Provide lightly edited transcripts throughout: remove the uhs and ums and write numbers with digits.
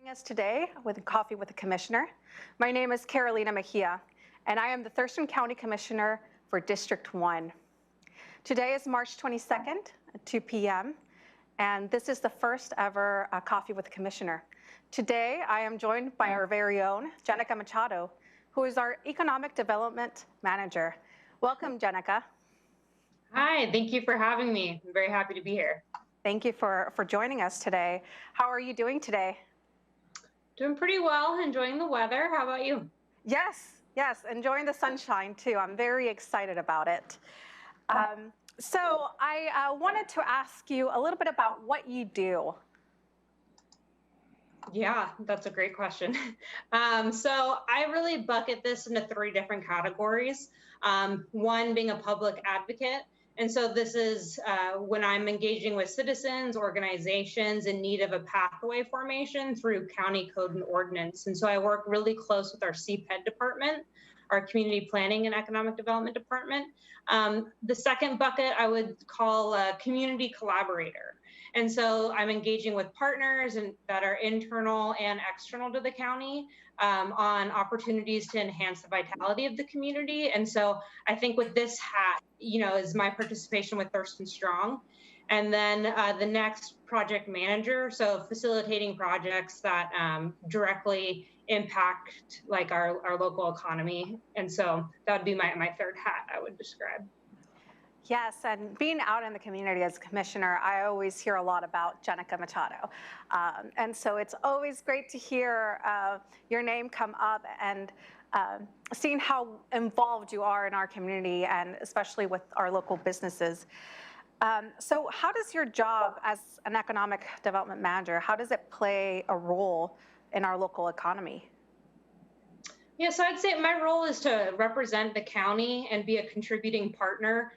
Joining us today with Coffee with the Commissioner. My name is Carolina Mejia, and I am the Thurston County Commissioner for District 1. Today is March 22nd at 2 p.m., and this is the first ever Coffee with the Commissioner. Today, I am joined by our very own Jennica Machado, who is our Economic Development Manager. Welcome, Jennica. Hi, thank you for having me. I'm very happy to be here. Thank you for joining us today. How are you doing today? Doing pretty well, enjoying the weather. How about you? Yes, enjoying the sunshine too. I'm very excited about it. So I wanted to ask you a little bit about what you do. Yeah, that's a great question. So I really bucket this into three different categories. One being a public advocate. And so this is when I'm engaging with citizens, organizations in need of a pathway formation through county code and ordinance. And so I work really close with our CPED department, our Community Planning and Economic Development Department. The second bucket I would call a community collaborator. And so I'm engaging with partners that are internal and external to the county on opportunities to enhance the vitality of the community. And so I think with this hat, is my participation with Thurston Strong. And then the next project manager, so facilitating projects that directly impact like our local economy. And so that would be my third hat I would describe. Yes, and being out in the community as a commissioner, I always hear a lot about Jennica Machado. And so it's always great to hear your name come up and seeing how involved you are in our community and especially with our local businesses. So how does your job as an economic development manager, how does it play a role in our local economy? Yeah, so I'd say my role is to represent the county and be a contributing partner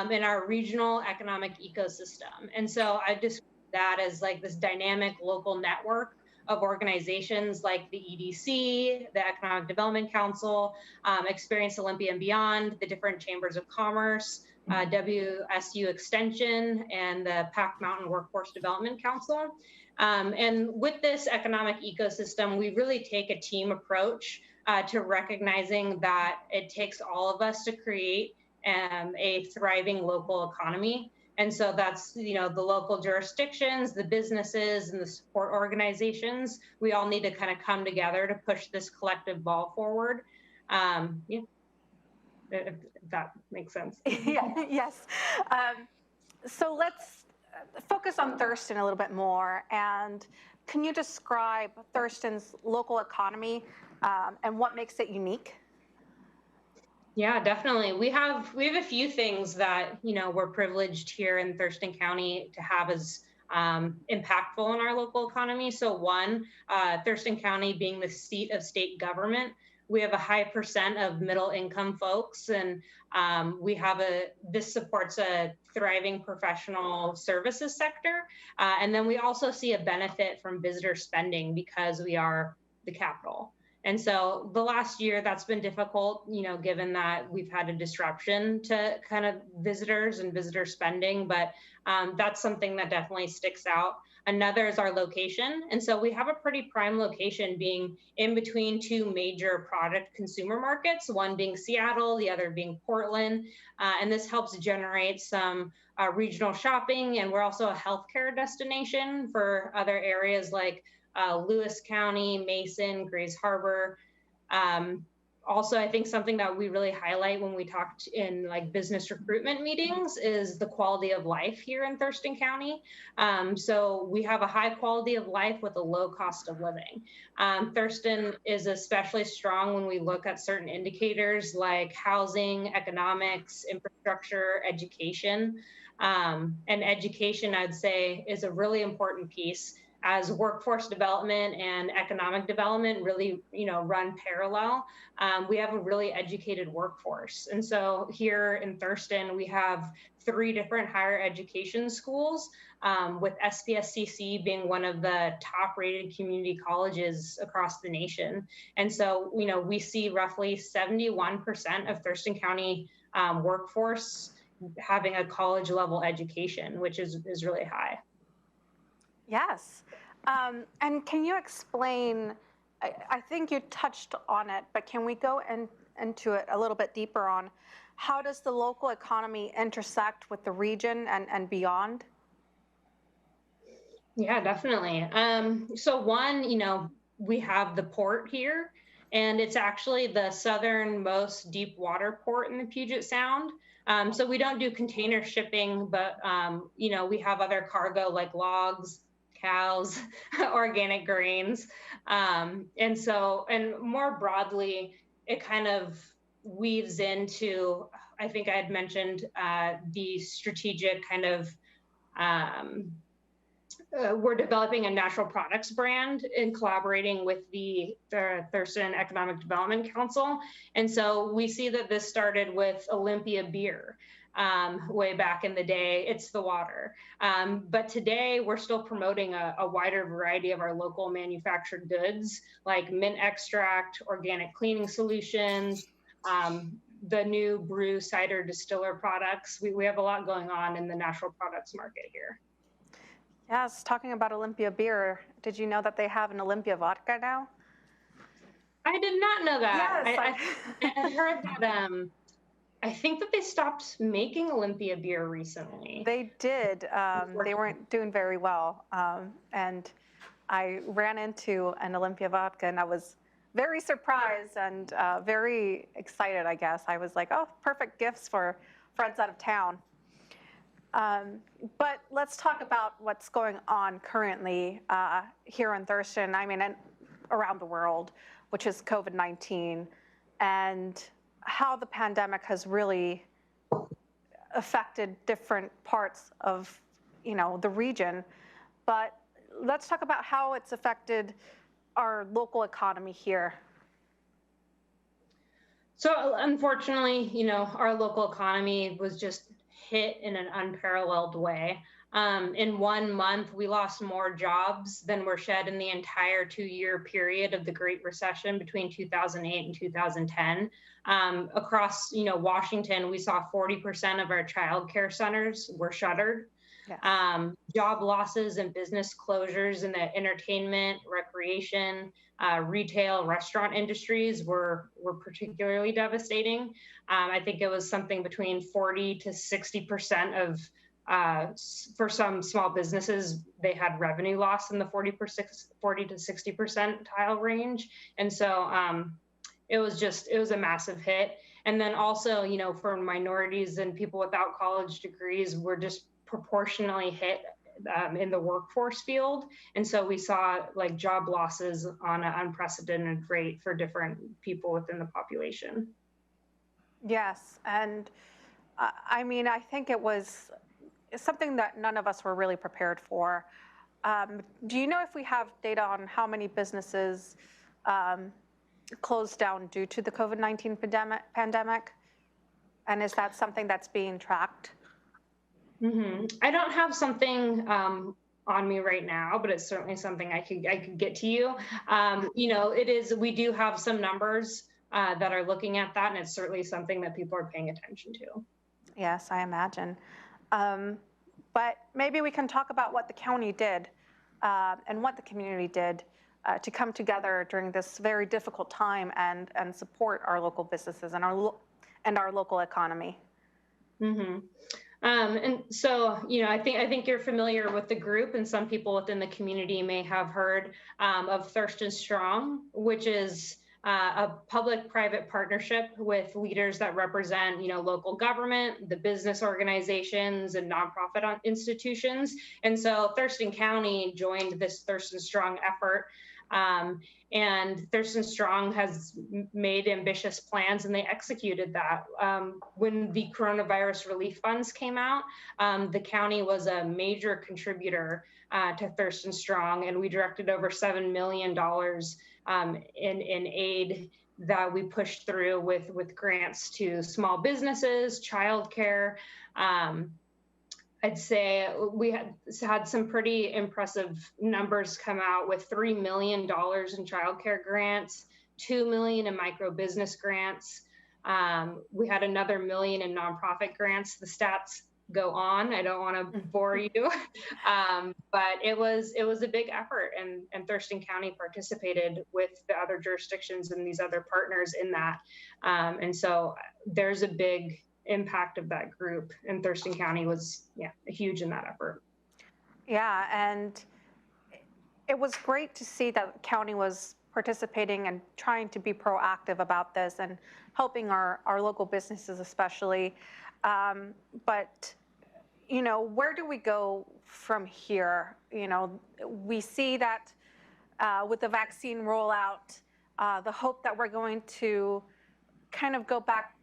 in our regional economic ecosystem. And so I describe that as like this dynamic local network of organizations like the EDC, the Economic Development Council, Experience Olympia and Beyond, the different chambers of commerce, WSU Extension, and the Pac Mountain Workforce Development Council. And with this economic ecosystem, we really take a team approach to recognizing that it takes all of us to create a thriving local economy. And so that's, the local jurisdictions, the businesses, and the support organizations. We all need to kind of come together to push this collective ball forward. If that makes sense. Yes. So let's focus on Thurston a little bit more. And can you describe Thurston's local economy and what makes it unique? Yeah, definitely. We have a few things that, we're privileged here in Thurston County to have as impactful in our local economy. So one, Thurston County being the seat of state government, we have a high percent of middle income folks, and this supports a thriving professional services sector. And then we also see a benefit from visitor spending because we are the capital. And so the last year that's been difficult, given that we've had a disruption to kind of visitors and visitor spending, but that's something that definitely sticks out. Another is our location. And so we have a pretty prime location being in between two major product consumer markets, one being Seattle, the other being Portland. And this helps generate some regional shopping. And we're also a healthcare destination for other areas like Lewis County, Mason, Grays Harbor. Also, I think something that we really highlight when we talked in like business recruitment meetings is the quality of life here in Thurston County. So we have a high quality of life with a low cost of living. Thurston is especially strong when we look at certain indicators like housing, economics, infrastructure, education. And education, I'd say, is a really important piece, as workforce development and economic development really, run parallel. We have a really educated workforce. And so here in Thurston, we have 3 different higher education schools, with SPSCC being one of the top rated community colleges across the nation. And so, we see roughly 71% of Thurston County workforce having a college level education, which is really high. Yes. And can you explain, I think you touched on it, but can we go into it a little bit deeper on how does the local economy intersect with the region and beyond? Yeah, definitely. So one, we have the port here, and it's actually the southernmost deep water port in the Puget Sound. So we don't do container shipping, but we have other cargo like logs, cows, organic grains, and more broadly, it kind of weaves into. I think I had mentioned the strategic kind of. Um, we're developing a natural products brand in collaborating with the Thurston Economic Development Council. And so we see that this started with Olympia beer way back in the day. It's the water. But today we're still promoting a wider variety of our local manufactured goods like mint extract, organic cleaning solutions, the new brew cider distiller products. We have a lot going on in the natural products market here. Yes, talking about Olympia beer, did you know that they have an Olympia vodka now? I did not know that. Yes. I heard that. I think that they stopped making Olympia beer recently. They did. They weren't doing very well. And I ran into an Olympia vodka and I was very surprised and very excited, I guess. I was like, oh, perfect gifts for friends out of town. But let's talk about what's going on currently here in Thurston, I mean, and around the world, which is COVID-19, and how the pandemic has really affected different parts of, the region. But let's talk about how it's affected our local economy here. So unfortunately, our local economy was just hit in an unparalleled way. In 1 month, we lost more jobs than were shed in the entire 2-year period of the Great Recession between 2008 and 2010. Across, Washington, we saw 40% of our child care centers were shuttered. Yes. Job losses and business closures in the entertainment, recreation, retail, restaurant industries were particularly devastating. I think it was something between 40 to 60% of, for some small businesses, they had revenue loss in the 40 to 60 percentile range. And so it was a massive hit. And then also, for minorities and people without college degrees, we're just proportionally hit in the workforce field. And so we saw like job losses on an unprecedented rate for different people within the population. Yes, and I mean, I think it was something that none of us were really prepared for. Do you know if we have data on how many businesses closed down due to the COVID-19 pandemic? And is that something that's being tracked? Mm-hmm. I don't have something on me right now, but it's certainly something I could get to you. It is, we do have some numbers that are looking at that, and it's certainly something that people are paying attention to. Yes, I imagine. But maybe we can talk about what the county did and what the community did to come together during this very difficult time and support our local businesses and our local economy. Mm-hmm. And so, I think you're familiar with the group, and some people within the community may have heard of Thurston Strong, which is a public-private partnership with leaders that represent, local government, the business organizations, and nonprofit institutions. And so Thurston County joined this Thurston Strong effort. And Thurston Strong has made ambitious plans, and they executed that. When the coronavirus relief funds came out, the county was a major contributor to Thurston Strong, and we directed over $7 million in aid that we pushed through with grants to small businesses, childcare. I'd say we had some pretty impressive numbers come out with $3 million in childcare grants, $2 million in micro business grants. We had another $1 million in nonprofit grants. The stats go on. I don't want to bore you, but it was a big effort, and Thurston County participated with the other jurisdictions and these other partners in that, and so there's a big impact of that group, and Thurston County was huge in that effort. Yeah, and it was great to see that the county was participating and trying to be proactive about this and helping our local businesses especially. But, you know, where do we go from here? You know, we see that with the vaccine rollout, the hope that we're going to kind of go back,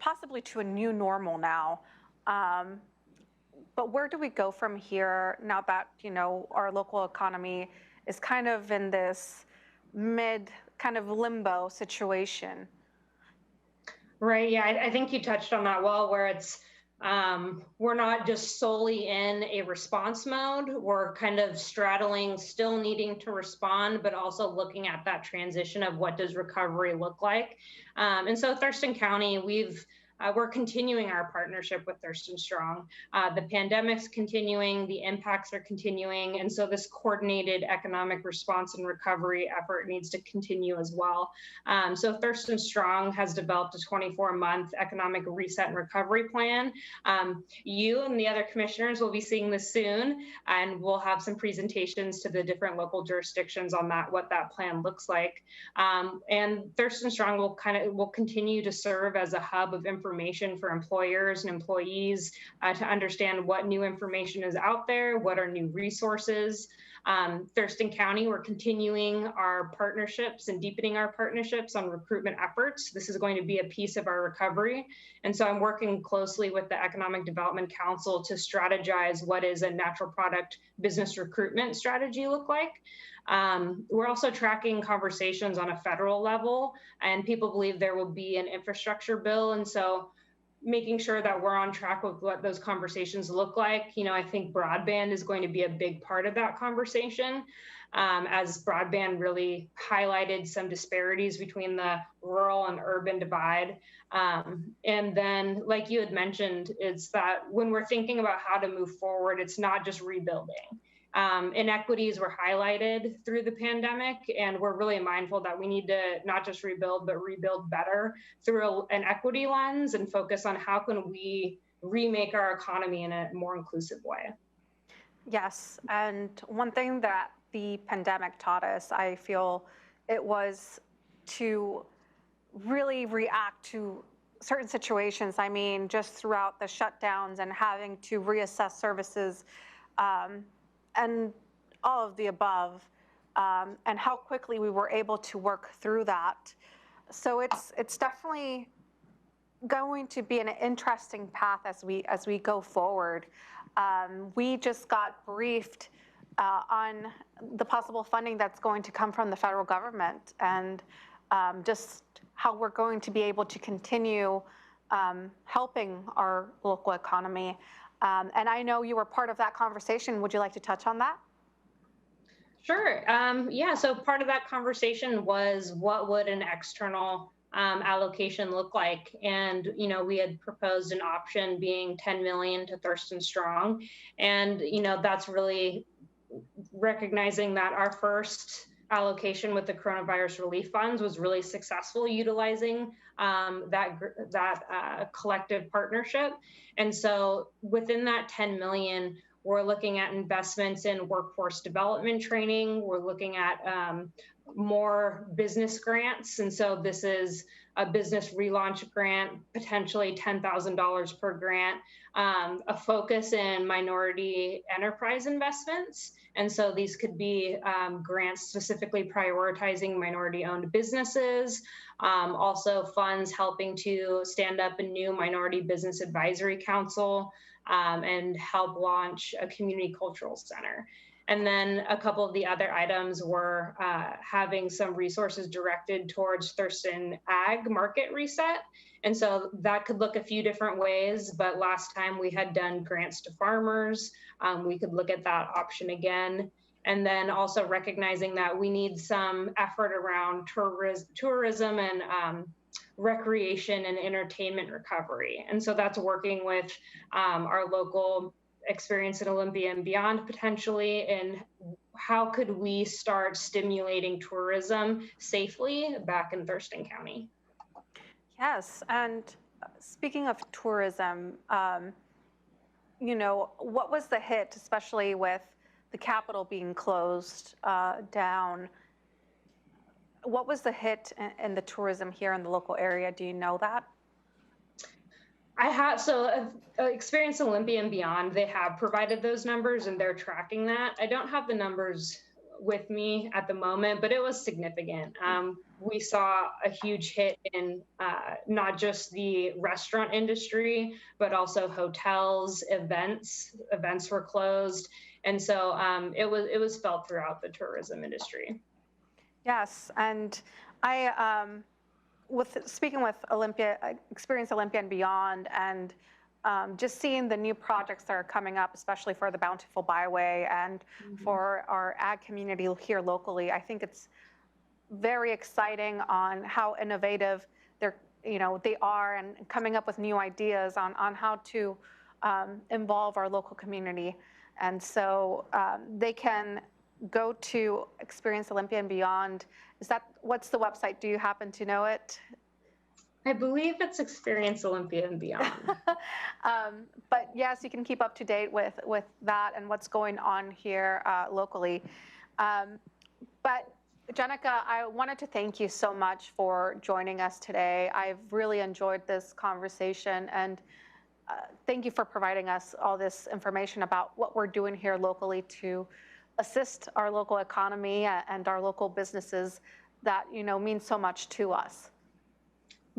possibly to a new normal now. But where do we go from here now that, you know, our local economy is kind of in this mid kind of limbo situation? Right. Yeah, I think you touched on that well, where it's we're not just solely in a response mode. We're kind of straddling, still needing to respond, but also looking at that transition of what does recovery look like. And so Thurston County, we're continuing our partnership with Thurston Strong. The pandemic's continuing, the impacts are continuing, and so this coordinated economic response and recovery effort needs to continue as well. So Thurston Strong has developed a 24-month economic reset and recovery plan. You and the other commissioners will be seeing this soon, and we'll have some presentations to the different local jurisdictions on that, what that plan looks like. And Thurston Strong will continue to serve as a hub of information for employers and employees to understand what new information is out there, what are new resources. Thurston County, we're continuing our partnerships and deepening our partnerships on recruitment efforts. This is going to be a piece of our recovery. And so I'm working closely with the Economic Development Council to strategize what is a natural product business recruitment strategy look like. We're also tracking conversations on a federal level, and people believe there will be an infrastructure bill. And so making sure that we're on track with what those conversations look like. You know, I think broadband is going to be a big part of that conversation, as broadband really highlighted some disparities between the rural and urban divide. And then, like you had mentioned, it's that when we're thinking about how to move forward, it's not just rebuilding. Inequities were highlighted through the pandemic, and we're really mindful that we need to not just rebuild, but rebuild better through an equity lens and focus on how can we remake our economy in a more inclusive way. Yes, and one thing that the pandemic taught us, I feel, it was to really react to certain situations. I mean, just throughout the shutdowns and having to reassess services, and all of the above, and how quickly we were able to work through that. So it's definitely going to be an interesting path as we go forward. We just got briefed on the possible funding that's going to come from the federal government, and just how we're going to be able to continue helping our local economy. And I know you were part of that conversation. Would you like to touch on that? Sure. Yeah, so part of that conversation was what would an external allocation look like? And, you know, we had proposed an option being 10 million to Thurston Strong. And, you know, that's really recognizing that our first allocation with the coronavirus relief funds was really successful, utilizing that collective partnership. And so within that 10 million, we're looking at investments in workforce development training. We're looking at more business grants. And so this is a business relaunch grant, potentially $10,000 per grant, a focus in minority enterprise investments. And so these could be grants specifically prioritizing minority-owned businesses, also funds helping to stand up a new minority business advisory council, and help launch a community cultural center. And then a couple of the other items were having some resources directed towards Thurston Ag Market Reset. And so that could look a few different ways, but last time we had done grants to farmers. We could look at that option again. And then also recognizing that we need some effort around tourism and recreation and entertainment recovery. And so that's working with our local experience in Olympia and beyond potentially, and how could we start stimulating tourism safely back in Thurston County? Yes, and speaking of tourism, what was the hit, especially with the Capitol being closed down? What was the hit in the tourism here in the local area? Do you know that? I have Experience Olympia and Beyond. They have provided those numbers and they're tracking that. I don't have the numbers with me at the moment, but it was significant. We saw a huge hit in not just the restaurant industry, but also hotels, events. Events were closed, and so it was felt throughout the tourism industry. Yes, and I with speaking with Experience Olympia and Beyond, and just seeing the new projects that are coming up, especially for the Bountiful Byway and for our ag community here locally, I think it's very exciting on how innovative they are and coming up with new ideas on how to involve our local community. And so they can go to Experience Olympia and Beyond. What's the website? Do you happen to know it? I believe it's Experience Olympia and Beyond. But yes, you can keep up to date with that and what's going on here locally. But Jennica, I wanted to thank you so much for joining us today. I've really enjoyed this conversation, and thank you for providing us all this information about what we're doing here locally to assist our local economy and our local businesses that mean so much to us.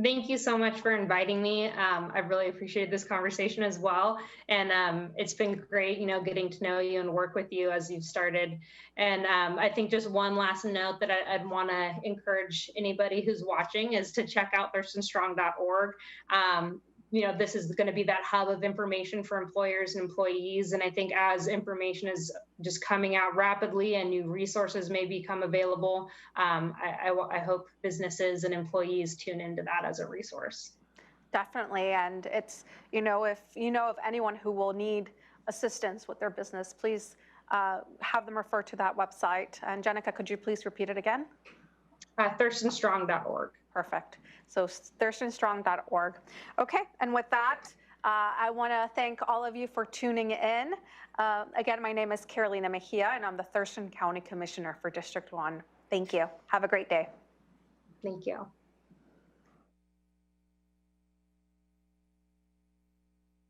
Thank you so much for inviting me. I've really appreciated this conversation as well. And it's been great, getting to know you and work with you as you've started. And I think just one last note that I'd want to encourage anybody who's watching is to check out thurstonstrong.org. This is going to be that hub of information for employers and employees. And I think as information is just coming out rapidly and new resources may become available, I hope businesses and employees tune into that as a resource. Definitely. And it's, if you know of anyone who will need assistance with their business, please have them refer to that website. And Jennica, could you please repeat it again? thurstonstrong.org. Perfect. So thurstonstrong.org. Okay, and with that, I want to thank all of you for tuning in. Again, my name is Carolina Mejia, and I'm the Thurston County Commissioner for District 1. Thank you. Have a great day. Thank you.